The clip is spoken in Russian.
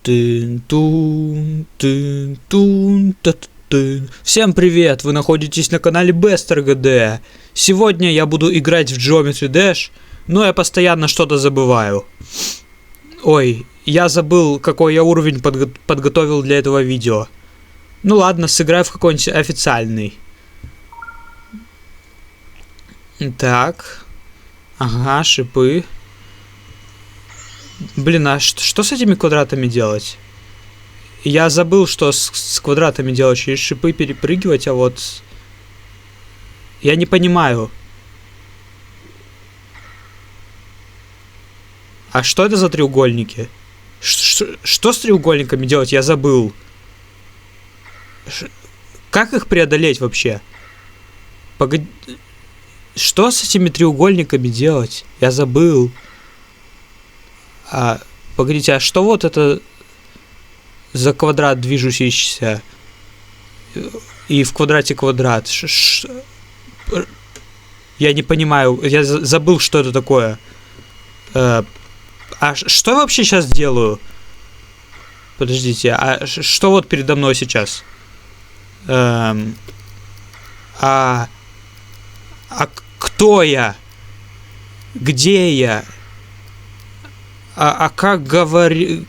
Всем привет! Вы находитесь на канале BesterGD. Сегодня я буду играть в Geometry Dash, но я постоянно что-то забываю. Ой, я забыл, какой я уровень подготовил для этого видео. Ну ладно, сыграю в какой-нибудь официальный. Так. Ага, шипы. Блин, а что с этими квадратами делать? Я забыл, что с квадратами делать, через шипы перепрыгивать, а вот... Я не понимаю. А что это за треугольники? Что с треугольниками делать? Я забыл. Как их преодолеть вообще? Погоди... Что с этими треугольниками делать? Я забыл. Погодите, а что вот это за квадрат движущийся? И в квадрате квадрат. Я не понимаю. Я забыл, что это такое. А что я вообще сейчас делаю? Подождите, а что вот передо мной сейчас? Кто я? Где я? Как говори...